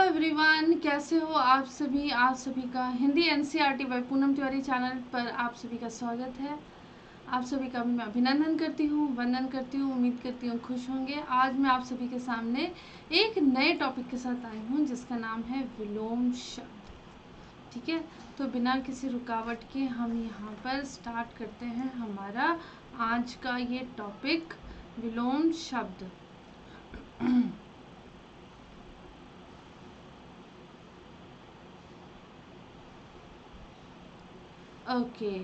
Everyone, कैसे हो आप सभी का Hindi NCERT by Poonam Tiwari channel पर आप सभी का स्वागत है। आप सभी का मैं अभिनंदन करती हूँ, वंदन करती हूँ, उम्मीद करती हूँ खुश होंगे। आज मैं आप सभी के सामने एक नए टॉपिक के साथ आई हूँ जिसका नाम है विलोम शब्द। ठीक है, तो बिना किसी रुकावट के हम यहाँ पर स्टार्ट करते हैं हमारा आज का ये टॉपिक, विलोम शब्द। ओके,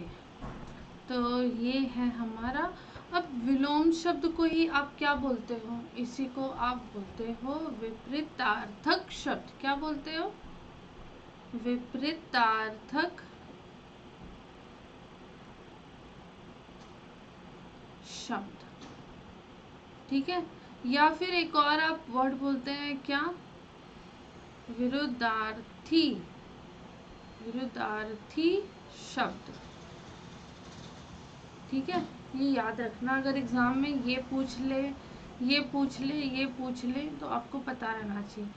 तो ये है हमारा। अब विलोम शब्द को ही आप क्या बोलते हो? इसी को आप बोलते हो विपरीतार्थक शब्द। क्या बोलते हो? विपरीतार्थक शब्द। ठीक है, या फिर एक और आप वर्ड बोलते हैं क्या? विरुद्धार्थी, विरुद्धार्थी शब्द। ठीक है, ये याद रखना। अगर एग्जाम में ये पूछ ले, ये पूछ ले, ये पूछ ले, तो आपको पता रहना चाहिए।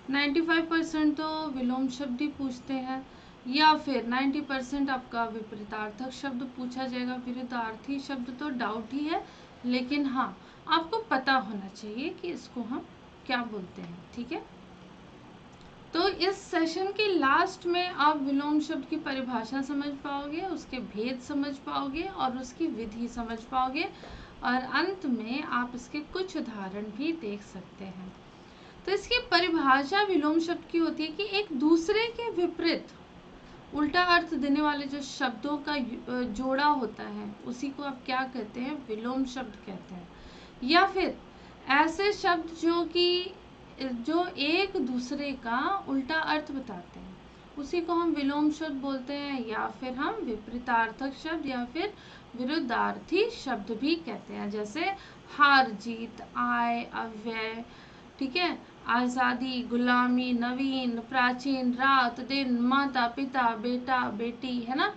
95% तो विलोम शब्द ही पूछते हैं, या फिर 90% आपका विपरीतार्थक शब्द पूछा जाएगा। विरुद्धार्थी शब्द तो डाउट ही है, लेकिन हाँ, आपको पता होना चाहिए कि इसको हम क्या बोलते हैं। ठीक है, तो इस सेशन के लास्ट में आप विलोम शब्द की परिभाषा समझ पाओगे, उसके भेद समझ पाओगे और उसकी विधि समझ पाओगे, और अंत में आप इसके कुछ उदाहरण भी देख सकते हैं। तो इसकी परिभाषा विलोम शब्द की होती है कि एक दूसरे के विपरीत उल्टा अर्थ देने वाले जो शब्दों का जोड़ा होता है, उसी को आप क्या कहते हैं? विलोम शब्द कहते हैं। या फिर ऐसे शब्द जो एक दूसरे का उल्टा अर्थ बताते हैं, उसी को हम विलोम शब्द बोलते हैं, या फिर हम विपरीतार्थक शब्द या फिर विरुद्धार्थी शब्द भी कहते हैं। जैसे हार जीत, आय, अव्यय, ठीक है, आज़ादी, गुलामी, नवीन, प्राचीन, रात, दिन, माता पिता, बेटा बेटी, है ना।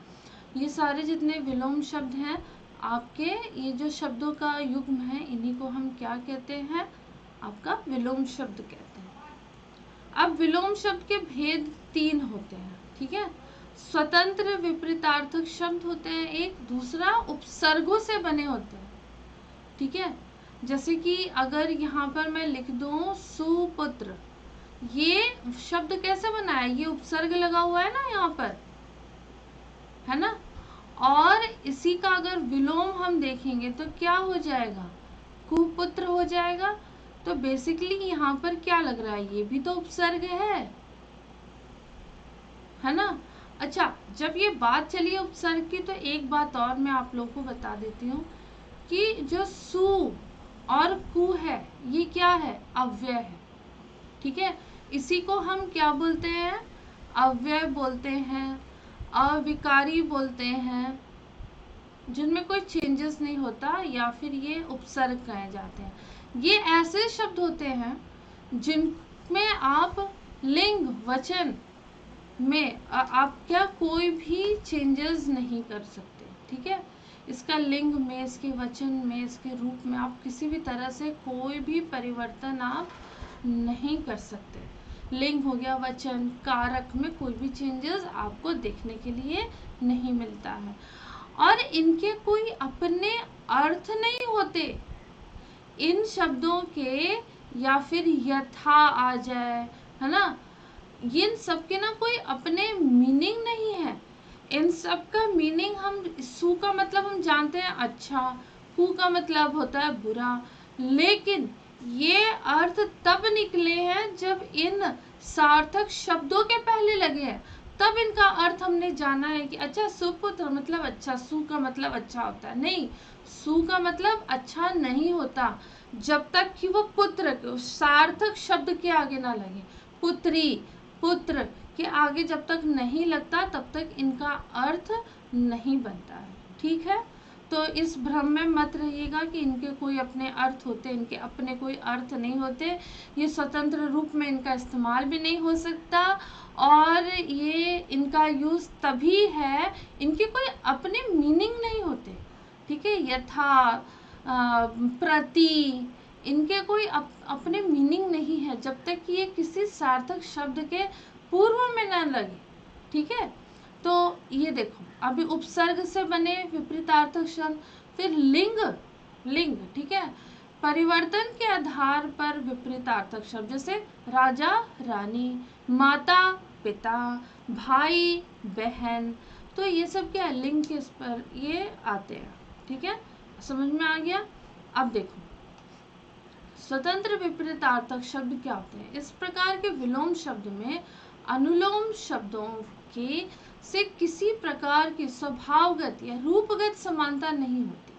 ये सारे जितने विलोम शब्द हैं आपके, ये जो शब्दों का युग्म है, इन्हीं को हम क्या कहते हैं? आपका विलोम शब्द कहते हैं। अब विलोम शब्द के भेद 3 होते हैं। ठीक है, स्वतंत्र विपरीतार्थक शब्द होते हैं, एक दूसरा उपसर्गों से बने होते हैं। ठीक है, जैसे कि अगर यहाँ पर मैं लिख दूं सुपुत्र, ये शब्द कैसे बना है? ये उपसर्ग लगा हुआ है ना यहाँ पर, है ना। और इसी का अगर विलोम हम देखेंगे तो क्या हो जाएगा? कुपुत्र हो जाएगा। तो बेसिकली यहाँ पर क्या लग रहा है? ये भी तो उपसर्ग है ना। अच्छा, जब ये बात चली है उपसर्ग की, तो एक बात और मैं आप लोगों को बता देती हूँ कि जो सु और कु है, ये क्या है? अव्यय है। ठीक है, इसी को हम क्या बोलते हैं? अव्यय बोलते हैं, अविकारी बोलते हैं, जिनमें कोई चेंजेस नहीं होता, या फिर ये उपसर्ग कहे जाते हैं। ये ऐसे शब्द होते हैं जिनमें आप लिंग वचन में आप क्या कोई भी चेंजेस नहीं कर सकते। ठीक है, इसका लिंग में, इसके वचन में, इसके रूप में आप किसी भी तरह से कोई भी परिवर्तन आप नहीं कर सकते। लिंग हो गया, वचन, कारक में कोई भी चेंजेस आपको देखने के लिए नहीं मिलता है, और इनके कोई अपने अर्थ नहीं होते। इन शब्दों के या फिर यथा आ जाए, है ना, इन सब के ना कोई अपने मीनिंग नहीं है। इन सब का मीनिंग हम, सु का मतलब हम जानते हैं अच्छा, कु का मतलब होता है बुरा, लेकिन ये अर्थ तब निकले हैं जब इन सार्थक शब्दों के पहले लगे हैं, तब इनका अर्थ हमने जाना है कि अच्छा सुपुत्र मतलब अच्छा, सु का मतलब अच्छा होता है। नहीं, सु का मतलब अच्छा नहीं होता जब तक कि वो पुत्र के सार्थक शब्द के आगे ना लगे। पुत्री, पुत्र के आगे जब तक नहीं लगता, तब तक इनका अर्थ नहीं बनता है। ठीक है, तो इस भ्रम में मत रहिएगा कि इनके कोई अपने अर्थ होते, इनके अपने कोई अर्थ नहीं होते। ये स्वतंत्र रूप में इनका इस्तेमाल भी नहीं हो सकता, और ये इनका यूज तभी है, इनके कोई अपने मीनिंग नहीं होते। ठीक है, यथा, प्रति, इनके कोई अपने मीनिंग नहीं है जब तक कि ये किसी सार्थक शब्द के पूर्व में न लगे। ठीक है, तो ये देखो अभी उपसर्ग से बने विपरीतार्थक शब्द, फिर लिंग, ठीक है, परिवर्तन के आधार पर विपरीतार्थक शब्द, जैसे राजा रानी, माता पिता, भाई बहन, तो ये सब क्या लिंग के इस पर ये आते हैं। ठीक है, समझ में आ गया। अब देखो स्वतंत्र विपरीतार्थक शब्द क्या होते हैं। इस प्रकार के विलोम शब्द में अनुलोम शब्दों के से किसी प्रकार की स्वभावगत या रूपगत समानता नहीं होती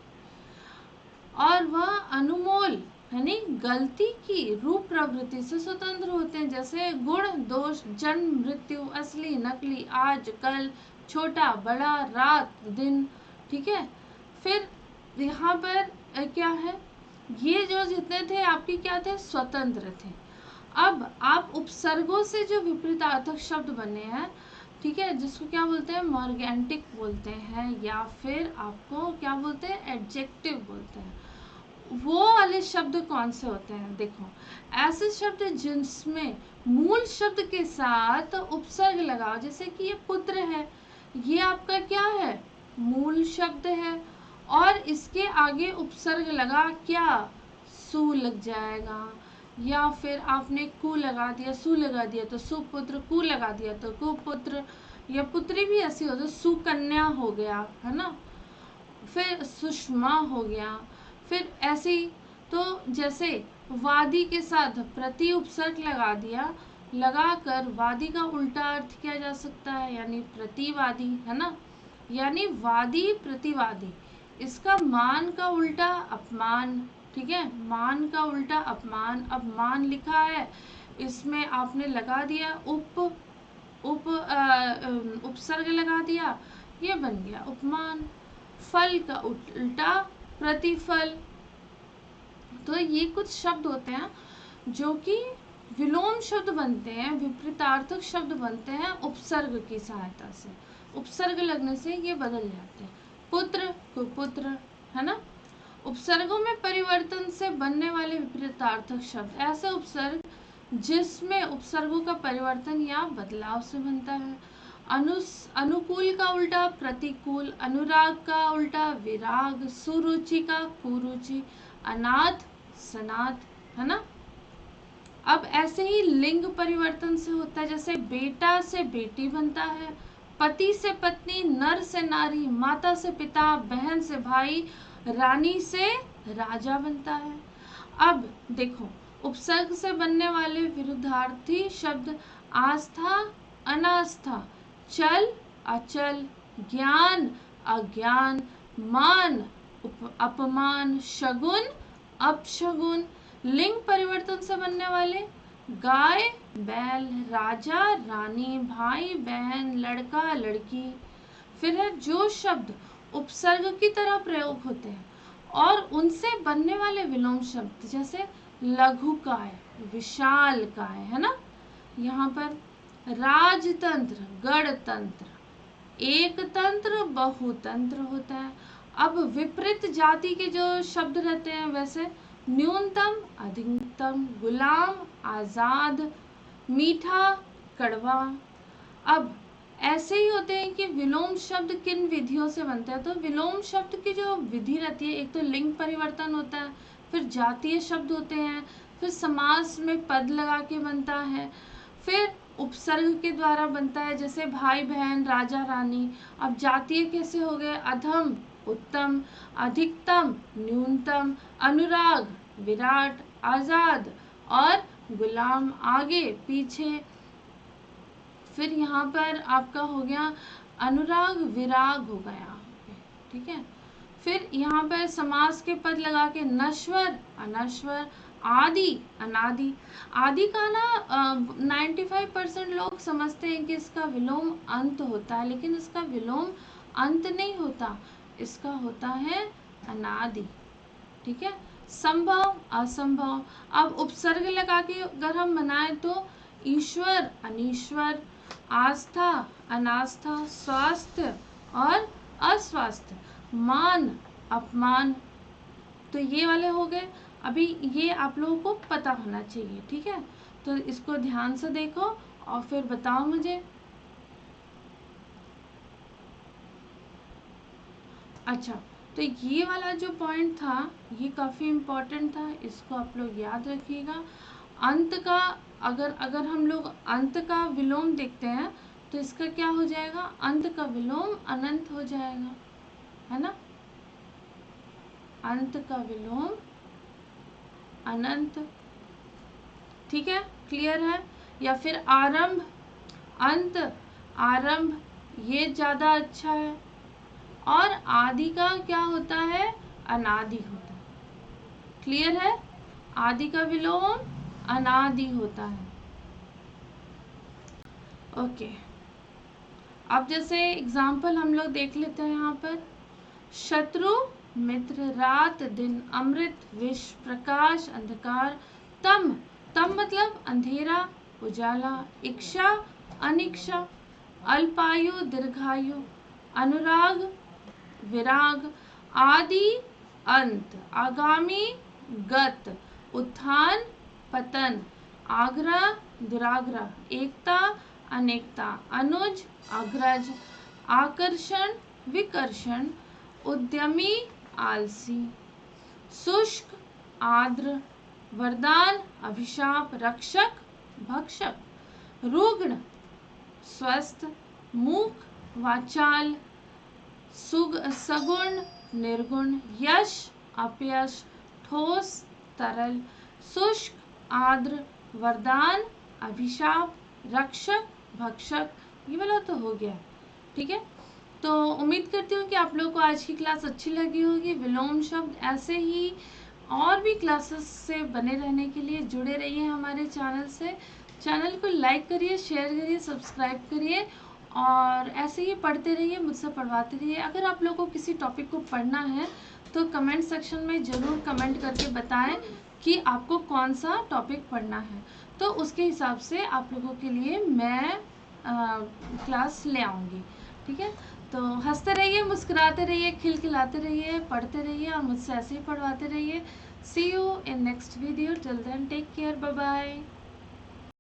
और वह अनुमोल यानी गलती की रूप प्रवृत्ति से स्वतंत्र होते हैं, जैसे गुण दोष, जन्म मृत्यु, असली नकली, आज कल, छोटा बड़ा, रात दिन। ठीक है, फिर यहाँ पर क्या है, ये जो जितने थे आपके क्या थे, स्वतंत्र थे। अब आप उपसर्गों से जो विपरीतार्थक शब्द बने हैं, ठीक है, जिसको क्या बोलते हैं, मॉर्गेंटिक बोलते हैं, या फिर आपको क्या बोलते हैं, एडजेक्टिव बोलते हैं। वो वाले शब्द कौन से होते हैं, देखो ऐसे शब्द जिसमें मूल शब्द के साथ उपसर्ग लगाओ, जैसे कि ये पुत्र है, ये आपका क्या है, मूल शब्द है, और इसके आगे उपसर्ग लगा क्या, सु लग जाएगा, या फिर आपने कु लगा दिया, सु लगा दिया तो सुपुत्र, कु लगा दिया तो कुपुत्र, या पुत्री भी ऐसी हो तो सुकन्या हो गया, है ना, फिर सुषमा हो गया, फिर ऐसे ही। तो जैसे वादी के साथ प्रति उपसर्ग लगा दिया, लगाकर वादी का उल्टा अर्थ किया जा सकता है, यानी प्रतिवादी, है ना, यानी वादी प्रतिवादी। इसका मान का उल्टा अपमान। ठीक है, मान का उल्टा अपमान। अब मान लिखा है, इसमें आपने लगा दिया उपसर्ग लगा दिया, ये बन गया उपमान। फल का उल्टा प्रतिफल। तो ये कुछ शब्द होते हैं जो कि विलोम शब्द बनते हैं, विपरीतार्थक शब्द बनते हैं उपसर्ग की सहायता से। उपसर्ग लगने से ये बदल जाते हैं, पुत्र कुपुत्र, है ना। उपसर्गों में परिवर्तन से बनने वाले विपरीतार्थक शब्द, ऐसे उपसर्ग जिसमें उपसर्गों का परिवर्तन या बदलाव से बनता है। अनुकूल का उल्टा प्रतिकूल, अनुराग का उल्टा विराग, सुरुचि का कुरुचि, अनाथ सनाथ, है ना। अब ऐसे ही लिंग परिवर्तन से होता है, जैसे बेटा से बेटी बनता है, पति से पत्नी, नर से नारी, माता से पिता, बहन से भाई, रानी से राजा बनता है। अब देखो उपसर्ग से बनने वाले विरुद्धार्थी शब्द, आस्था अनास्था, चल अचल, ज्ञान अज्ञान, मान अपमान, शगुन अपशगुन। लिंग परिवर्तन से बनने वाले, गाय बैल, राजा रानी, भाई बहन, लड़का लड़की। फिर है जो शब्द उपसर्ग की तरह प्रयोग होते हैं और उनसे बनने वाले विलोम शब्द, जैसे लघुकाय, विशालकाय, है ना। यहाँ पर राजतंत्र, गणतंत्र, एकतंत्र, बहुतंत्र होता है। अब विपरीत जाति के जो शब्द रहते हैं, वैसे न्यूनतम अधिकतम, गुलाम आजाद, मीठा कड़वा। अब ऐसे ही होते हैं कि विलोम शब्द किन विधियों से बनते हैं। तो विलोम शब्द की जो विधि रहती है, एक तो लिंग परिवर्तन होता है, फिर जातीय शब्द होते हैं, फिर समास में पद लगा के बनता है, फिर उपसर्ग के द्वारा बनता है, जैसे भाई बहन, राजा रानी। अब जातीय कैसे हो गए, अधम उत्तम, अधिकतम न्यूनतम, अनुराग विराट, आजाद और गुलाम आगे पीछे। फिर यहाँ पर आपका हो गया अनुराग विराग हो गया, ठीक है। फिर यहाँ पर समास के पद लगा के नश्वर अनश्वर, आदि अनादि। आदि का ना 95% लोग समझते हैं कि इसका विलोम अंत होता है, लेकिन इसका विलोम अंत नहीं होता, इसका होता है अनादि, ठीक है। संभव असंभव। अब उपसर्ग लगा के अगर हम बनाए तो ईश्वर अनीश्वर, आस्था अनास्था, स्वास्थ्य और अस्वास्थ्य, मान अपमान। तो ये वाले हो गए। अभी ये आप लोगों को पता होना चाहिए, ठीक है। तो इसको ध्यान से देखो और फिर बताओ मुझे। अच्छा, तो ये वाला जो पॉइंट था ये काफ़ी इम्पोर्टेंट था, इसको आप लोग याद रखिएगा। अंत का अगर अगर हम लोग अंत का विलोम देखते हैं तो इसका क्या हो जाएगा, अंत का विलोम अनंत हो जाएगा, है ना। अंत का विलोम अनंत, ठीक है, क्लियर है। या फिर आरंभ अंत आरंभ, ये ज़्यादा अच्छा है। और आदि का क्या होता है, अनादि होता है, क्लियर है। आदि का विलोम अनादि होता है। ओके, अब जैसे एग्जाम्पल हम लोग देख लेते हैं यहाँ पर। शत्रु मित्र, रात दिन, अमृत विष, प्रकाश अंधकार, तम तम मतलब अंधेरा उजाला, इच्छा अनिच्छा, अल्पायु दीर्घायु, अनुराग विराग, आदि अंत, आगामी गत, उत्थान पतन, आग्रह दुराग्रह, एकता अनेकता, अनुज अग्रज, आकर्षण विकर्षण, उद्यमी आलसी, शुष्क आर्द्र, वरदान अभिशाप, रक्षक भक्षक, रुग्ण स्वस्थ, मूक वाचाल, सगुण निर्गुण, यश अपयश, ठोस तरल, शुष्क आर्द्र, वरदान अभिशाप, रक्षक भक्षक, ये वाला तो हो गया, ठीक है। तो उम्मीद करती हूँ कि आप लोगों को आज की क्लास अच्छी लगी होगी। विलोम शब्द ऐसे ही और भी क्लासेस से बने रहने के लिए जुड़े रहिए हमारे चैनल से। चैनल को लाइक करिए, शेयर करिए, सब्सक्राइब करिए और ऐसे ही पढ़ते रहिए, मुझसे पढ़वाते रहिए। अगर आप लोगों को किसी टॉपिक को पढ़ना है तो कमेंट सेक्शन में ज़रूर कमेंट करके बताएं कि आपको कौन सा टॉपिक पढ़ना है, तो उसके हिसाब से आप लोगों के लिए मैं क्लास ले आऊँगी, ठीक है। तो हंसते रहिए, मुस्कुराते रहिए, खिलखिलाते रहिए, पढ़ते रहिए और मुझसे ऐसे ही पढ़वाते रहिए। See you in next video, till then take care, bye bye.